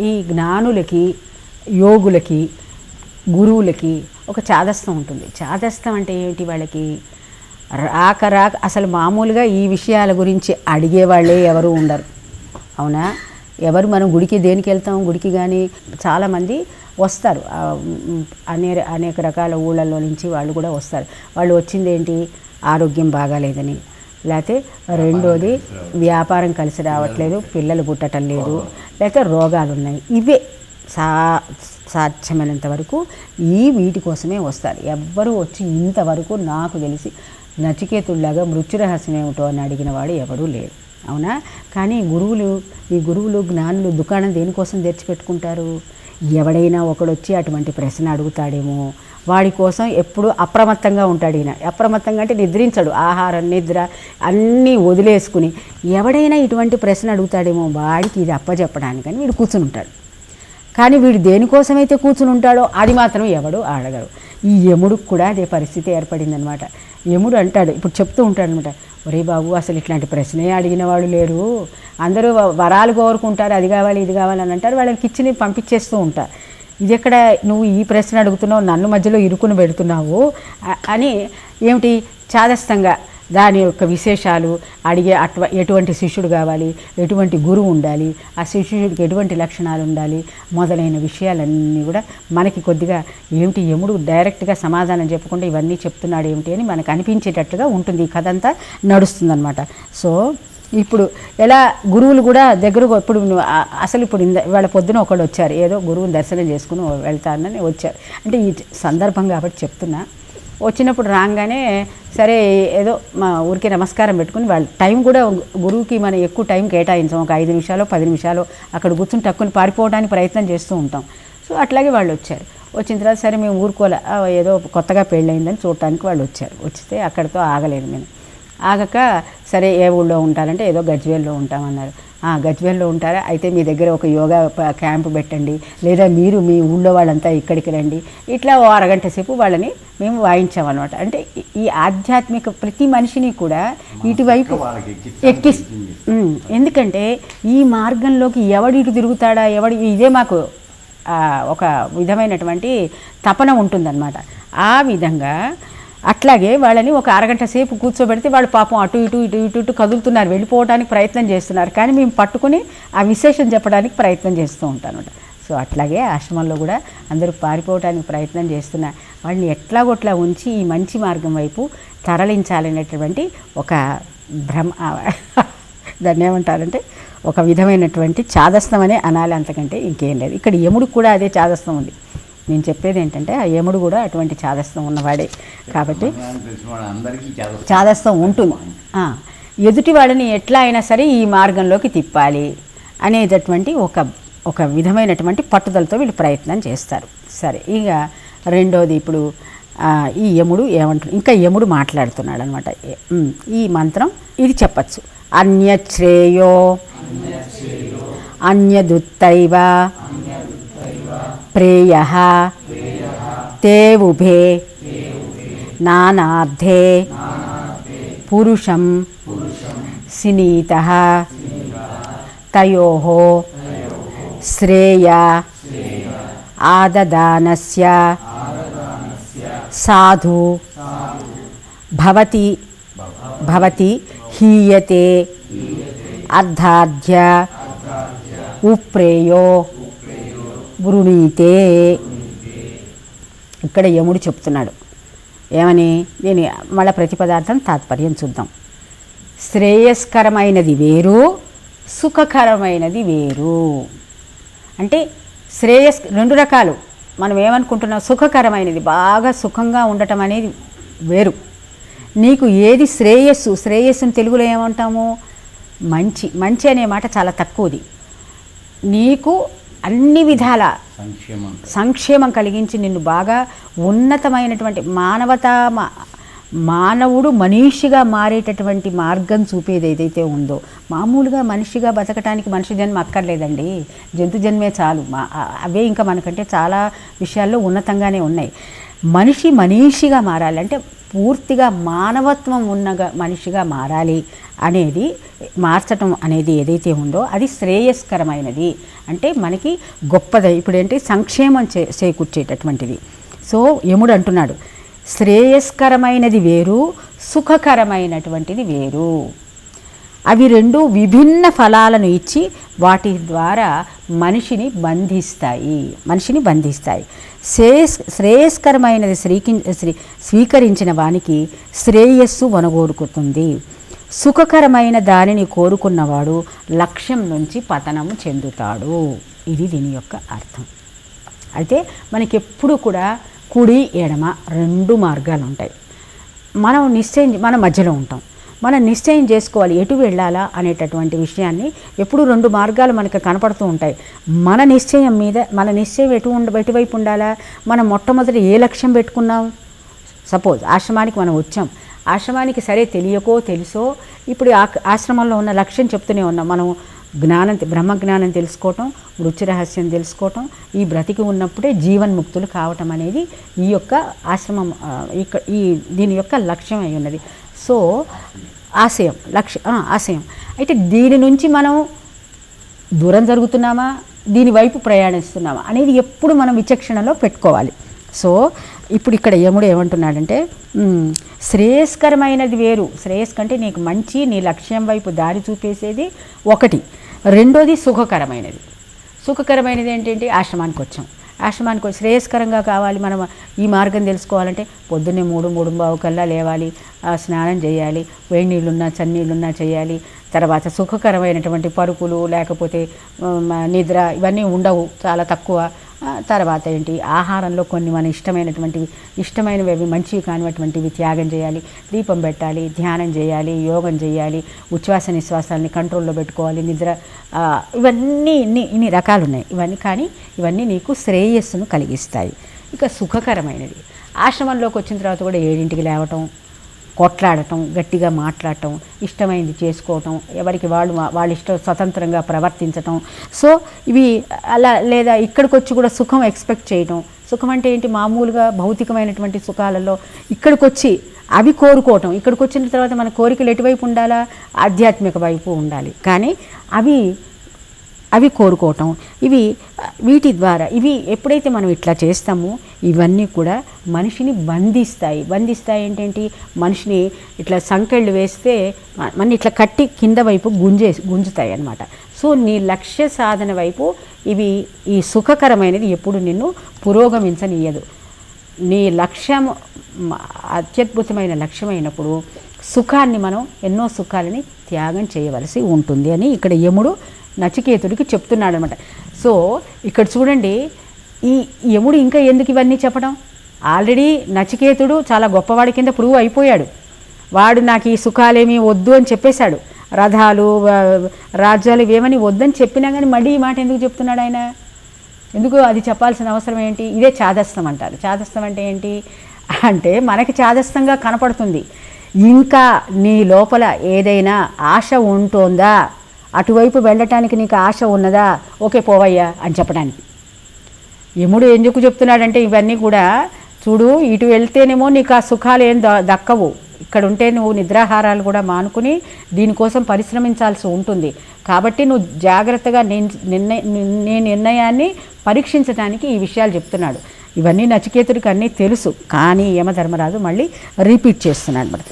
ఈ జ్ఞానులకి, యోగులకి, గురువులకి ఒక చాదస్తం ఉంటుంది. చాదస్తం అంటే ఏమిటి? వాళ్ళకి రాక అసలు మామూలుగా ఈ విషయాల గురించి అడిగేవాళ్ళే ఎవరు ఉండరు. అవునా? ఎవరు మనం గుడికి దేనికి వెళ్తాం? గుడికి కానీ చాలామంది వస్తారు, అనేక రకాల ఊళ్ళల్లో నుంచి వాళ్ళు కూడా వస్తారు. వాళ్ళు వచ్చింది ఏంటి? ఆరోగ్యం బాగాలేదని, లేకపోతే రెండోది వ్యాపారం కలిసి రావట్లేదు, పిల్లలు పుట్టడం లేదు, లేకపోతే రోగాలు ఉన్నాయి. ఇవే సాధ్యమైనంత వరకు వీటి కోసమే వస్తారు. ఎవ్వరూ వచ్చి ఇంతవరకు నాకు తెలిసి నచికేతుల్లాగా మృత్యు రహస్యం ఏమిటో అని అడిగిన వాడు ఎవడూ లేడు. అవునా? కానీ ఈ గురువులు జ్ఞానులు దుకాణం దేనికోసం తెరిచిపెట్టుకుంటారు? ఎవడైనా ఒకడొచ్చి అటువంటి ప్రశ్న అడుగుతాడేమో, వాడి కోసం ఎప్పుడు అప్రమత్తంగా ఉంటాడు. ఈయన అప్రమత్తంగా అంటే నిద్రించడు, ఆహారం నిద్ర అన్నీ వదిలేసుకుని ఎవడైనా ఇటువంటి ప్రశ్న అడుగుతాడేమో వాడికి ఇది అప్పచెప్పడానికని వీడు కూర్చుని ఉంటాడు. కానీ వీడు దేనికోసమైతే కూర్చుని ఉంటాడో అది మాత్రం ఎవడు అడగరు. ఈ యముడికి కూడా అదే పరిస్థితి ఏర్పడిందనమాట. యముడు అంటాడు, ఇప్పుడు చెప్తూ ఉంటాడు అనమాట, ఒరే బాబు అసలు ఇట్లాంటి ప్రశ్నే అడిగిన వాడు లేరు, అందరూ వరాలు కోరుకుంటారు, అది కావాలి ఇది కావాలని అంటారు, వాళ్ళకి ఇచ్చి పంపించేస్తూ ఉంటారు. ఇది ఎక్కడ నువ్వు ఈ ప్రశ్న అడుగుతున్నావు, నన్ను మధ్యలో ఇరుకుని పెడుతున్నావు అని ఏమిటి చాదస్తంగా దాని యొక్క విశేషాలు అడిగే, ఎటువంటి శిష్యుడు కావాలి, ఎటువంటి గురువు ఉండాలి, ఆ శిష్యుడికి ఎటువంటి లక్షణాలు ఉండాలి మొదలైన విషయాలన్నీ కూడా మనకి కొద్దిగా ఏమిటి యముడు డైరెక్ట్గా సమాధానం చెప్పకుండా ఇవన్నీ చెప్తున్నాడు ఏమిటి అని మనకు అనిపించేటట్టుగా ఉంటుంది. ఈ కథ అంతా నడుస్తుందన్నమాట. సో ఇప్పుడు ఎలా గురువులు కూడా దగ్గరకు ఇప్పుడు అసలు ఇప్పుడు వాళ్ళ పొద్దున ఒకళ్ళు వచ్చారు, ఏదో గురువుని దర్శనం చేసుకుని వెళ్తానని వచ్చారు. అంటే ఈ సందర్భం కాబట్టి చెప్తున్నా. వచ్చినప్పుడు రాగానే సరే ఏదో మా ఊరికి నమస్కారం పెట్టుకుని వాళ్ళు టైం కూడా గురువుకి మనం ఎక్కువ టైం కేటాయించాం, ఒక 5 నిమిషాలు 10 నిమిషాలు అక్కడ కూర్చుని టక్కుని పారిపోవడానికి ప్రయత్నం చేస్తూ ఉంటాం. సో అట్లాగే వాళ్ళు వచ్చారు. వచ్చిన తర్వాత సరే మేము ఊరుకోలే, ఏదో కొత్తగా పెళ్ళయిందని చూడటానికి వాళ్ళు వచ్చారు. వచ్చితే అక్కడితో ఆగలేదు. మేము ఆగక సరే ఏ ఊళ్ళో ఉంటారంటే ఏదో గజ్వేల్లో ఉంటామన్నారు. గజ్వేల్లో ఉంటారా, అయితే మీ దగ్గర ఒక యోగా క్యాంపు పెట్టండి, లేదా మీరు మీ ఊళ్ళో వాళ్ళంతా ఇక్కడికి రండి. ఇట్లా ఓ అరగంట సేపు వాళ్ళని మేము వాయించామన్నమాట. అంటే ఈ ఆధ్యాత్మిక ప్రతి మనిషిని కూడా ఇటువైపు ఎందుకంటే ఈ మార్గంలోకి ఎవడు ఇటు తిరుగుతాడా, ఇదే మాకు ఒక విధమైనటువంటి తపన ఉంటుందన్నమాట. ఆ విధంగా అట్లాగే వాళ్ళని ఒక అరగంట సేపు కూర్చోబెడితే వాళ్ళు పాపం అటు ఇటు కదులుతున్నారు, వెళ్ళిపోవడానికి ప్రయత్నం చేస్తున్నారు. కానీ మేము పట్టుకుని ఆ విశేషం చెప్పడానికి ప్రయత్నం చేస్తూ ఉంటాం అనమాట. సో అట్లాగే ఆశ్రమంలో కూడా అందరూ పారిపోవడానికి ప్రయత్నం చేస్తున్నారు. వాళ్ళని ఎట్లాగొట్లా ఉంచి ఈ మంచి మార్గం వైపు తరలించాలనేటువంటి ఒక దాన్ని ఏమంటారంటే ఒక విధమైనటువంటి చాదస్తం అనే అనాలి, అంతకంటే ఇంకేం లేదు. ఇక్కడ యముడికి కూడా అదే చాదస్తం ఉంది. నేను చెప్పేది ఏంటంటే ఆ యముడు కూడా అటువంటి చాదస్తం ఉన్నవాడే కాబట్టి చాదస్తం ఉంటుంది. ఎదుటి వాడిని ఎట్లా అయినా సరే ఈ మార్గంలోకి తిప్పాలి అనేటటువంటి ఒక విధమైనటువంటి పట్టుదలతో వీళ్ళు ప్రయత్నం చేస్తారు. సరే, ఇక రెండోది ఇప్పుడు ఈ యముడు ఏమంటారు, ఇంకా యముడు మాట్లాడుతున్నాడు అనమాట. ఈ మంత్రం ఇది చెప్పచ్చు. అన్యశ్రేయో అన్యదుత్తైవ ప్రేయః తే ఉభే నానార్థే పురుషం సినీతః తయోః శ్రేయ ఆదదానస్య సాధు భవతి హీయతే అర్ధాధ్య ఉప్రేయో వృణీతే. ఇక్కడ యముడు చెప్తున్నాడు ఏమని, నేను మళ్ళీ ప్రతిపదార్థం తాత్పర్యం చూద్దాం. శ్రేయస్కరమైనది వేరు, సుఖకరమైనది వేరు. అంటే రెండు రకాలు. మనం ఏమనుకుంటున్నాం, సుఖకరమైనది బాగా సుఖంగా ఉండటం అనేది వేరు. నీకు ఏది శ్రేయస్సుని తెలుగులో ఏమంటాము, మంచి అనే మాట చాలా తక్కువది. నీకు అన్ని విధాల సంక్షేమం కలిగించి నిన్ను బాగా ఉన్నతమైనటువంటి మానవుడు మనీషిగా మారేటటువంటి మార్గం చూపేది ఏదైతే ఉందో, మామూలుగా మనిషిగా బతకటానికి మనిషి జన్మ అక్కర్లేదండి, జంతు జన్మే చాలు. అవే ఇంకా మనకంటే చాలా విషయాల్లో ఉన్నతంగానే ఉన్నాయి. మనీషిగా మారాలి అంటే పూర్తిగా మానవత్వం ఉన్న మనిషిగా మారాలి అనేది మార్చటం అనేది ఏదైతే ఉందో అది శ్రేయస్కరమైనది, అంటే మనకి గొప్పది, ఇప్పుడు ఏంటి సంక్షేమం చేకూర్చేటటువంటిది. సో యముడు అంటున్నాడు, శ్రేయస్కరమైనది వేరు, సుఖకరమైనటువంటిది వేరు. అవి రెండు విభిన్న ఫలాలను ఇచ్చి వాటి ద్వారా మనిషిని బంధిస్తాయి. శ్రేయస్కరమైనది స్వీకరించిన వానికి శ్రేయస్సు వనగోరుకుతుంది. సుఖకరమైన దానిని కోరుకున్నవాడు లక్ష్యం నుంచి పతనము చెందుతాడు. ఇది దీని యొక్క అర్థం. అయితే మనకెప్పుడు కూడా కుడి ఎడమ రెండు మార్గాలు ఉంటాయి. మనం మధ్యలో ఉంటాం. మనం నిశ్చయం చేసుకోవాలి ఎటు వెళ్ళాలా అనేటటువంటి విషయాన్ని. ఎప్పుడు రెండు మార్గాలు మనకు కనపడుతూ ఉంటాయి. మన నిశ్చయం ఎటువైపు ఉండాలా? మనం మొట్టమొదటి ఏ లక్ష్యం పెట్టుకున్నాం? సపోజ్ ఆశ్రమానికి మనం వచ్చాం. ఆశ్రమానికి సరే తెలియకో తెలుసో ఇప్పుడు ఆశ్రమంలో ఉన్న లక్ష్యం చెప్తూనే ఉన్నాం. మనం బ్రహ్మజ్ఞానం తెలుసుకోవటం, మృత్యురహస్యం తెలుసుకోవటం, ఈ బ్రతికి ఉన్నప్పుడే జీవన్ముక్తులు కావటం అనేది ఈ యొక్క ఆశ్రమం దీని యొక్క లక్ష్యం అయి ఉన్నది. సో ఆశయం అయితే దీని నుంచి మనం దూరం జరుగుతున్నామా, దీనివైపు ప్రయాణిస్తున్నామా అనేది ఎప్పుడు మనం విచక్షణలో పెట్టుకోవాలి. సో ఇప్పుడు ఇక్కడ యముడు ఏమంటున్నాడంటే, శ్రేయస్కరమైనది వేరు. శ్రేయస్కంటే నీకు మంచి, నీ లక్ష్యం వైపు దారి చూపేసేది ఒకటి. రెండోది సుఖకరమైనది. సుఖకరమైనది ఏంటంటే ఆశ్రమానికి వచ్చాం. శ్రేయస్కరంగా కావాలి, మనం ఈ మార్గం తెలుసుకోవాలంటే పొద్దున్నే 3:3:15 కల్లా లేవాలి, స్నానం చేయాలి, వేడి నీళ్ళున్నా చన్నీళ్ళున్నా చేయాలి. తర్వాత సుఖకరమైనటువంటి పరుపులు లేకపోతే నిద్ర ఇవన్నీ ఉండవు, చాలా తక్కువ. తర్వాత ఏంటి, ఆహారంలో కొన్ని మన ఇష్టమైనవి మంచివి కానిటువంటివి త్యాగం చేయాలి, దీపం పెట్టాలి, ధ్యానం చేయాలి, యోగం చేయాలి, ఉచ్ఛ్వాస నిశ్వాసాలని కంట్రోల్లో పెట్టుకోవాలి, నిద్ర, ఇవన్నీ ఇన్ని రకాలు ఉన్నాయి. ఇవన్నీ నీకు శ్రేయస్సును కలిగిస్తాయి. ఇక సుఖకరమైనది, ఆశ్రమంలోకి వచ్చిన తర్వాత కూడా 7ంటికి లేవటం, కొట్లాడటం, గట్టిగా మాట్లాడటం, ఇష్టమైంది చేసుకోవటం, ఎవరికి వాళ్ళ ఇష్టం స్వతంత్రంగా ప్రవర్తించటం. సో ఇవి అలా, లేదా ఇక్కడికి వచ్చి కూడా సుఖం ఎక్స్పెక్ట్ చేయటం. సుఖం అంటే ఏంటి, మామూలుగా భౌతికమైనటువంటి సుఖాలలో ఇక్కడికి వచ్చి అవి కోరుకోవటం. ఇక్కడికి వచ్చిన తర్వాత మన కోరికలు ఎటువైపు ఉండాలా, ఆధ్యాత్మిక వైపు ఉండాలి. కానీ అవి కోరుకోవటం, వీటి ద్వారా ఎప్పుడైతే మనం ఇట్లా చేస్తామో ఇవన్నీ కూడా మనిషిని బంధిస్తాయి. ఏంటంటే మనిషిని ఇట్లా సంకెళ్ళు వేస్తే మన ఇట్లా కట్టి కింద వైపు గుంజుతాయి అన్నమాట. సో నీ లక్ష్య సాధన వైపు ఈ సుఖకరమైనది ఎప్పుడు నిన్ను పురోగమించనీయదు. నీ లక్ష్యం అత్యద్భుతమైన లక్ష్యమైనప్పుడు ఎన్నో సుఖాలని త్యాగం చేయవలసి ఉంటుంది అని ఇక్కడ యముడు నచికేతుడికి చెప్తున్నాడు అనమాట. సో ఇక్కడ చూడండి, ఈ యముడు ఇంకా ఎందుకు ఇవన్నీ చెప్పడం? ఆల్రెడీ నచికేతుడు చాలా గొప్పవాడి కింద ప్రూవ్ అయిపోయాడు. వాడు నాకు ఈ సుఖాలేమీ వద్దు అని చెప్పేశాడు. రథాలు, రాజ్యాలు ఇవేమని వద్దని చెప్పినా కానీ మళ్ళీ ఈ మాట ఎందుకు చెప్తున్నాడు ఆయన? ఎందుకు అది చెప్పాల్సిన అవసరం ఏంటి? ఇదే చాదస్తం అంటారు. చాదస్తం అంటే ఏంటి అంటే, మనకి చాదస్తంగా కనపడుతుంది. ఇంకా నీ లోపల ఏదైనా ఆశ ఉంటుందా, అటువైపు వెళ్ళటానికి నీకు ఆశ ఉన్నదా, ఓకే పోవయ్యా అని చెప్పడానికి. యముడు ఎందుకు చెప్తున్నాడంటే ఇవన్నీ కూడా చూడు, ఇటు వెళ్తేనేమో నీకు ఆ సుఖాలు ఏం దక్కవు, ఇక్కడ ఉంటే నువ్వు నిద్రాహారాలు కూడా మానుకుని దీనికోసం పరిశ్రమించాల్సి ఉంటుంది. కాబట్టి నువ్వు జాగ్రత్తగా నీ నిర్ణయాన్ని పరీక్షించడానికి ఈ విషయాలు చెప్తున్నాడు. ఇవన్నీ నచికేతుడికి అన్నీ తెలుసు, కానీ యమధర్మరాజు మళ్ళీ రిపీట్ చేస్తున్నాడు.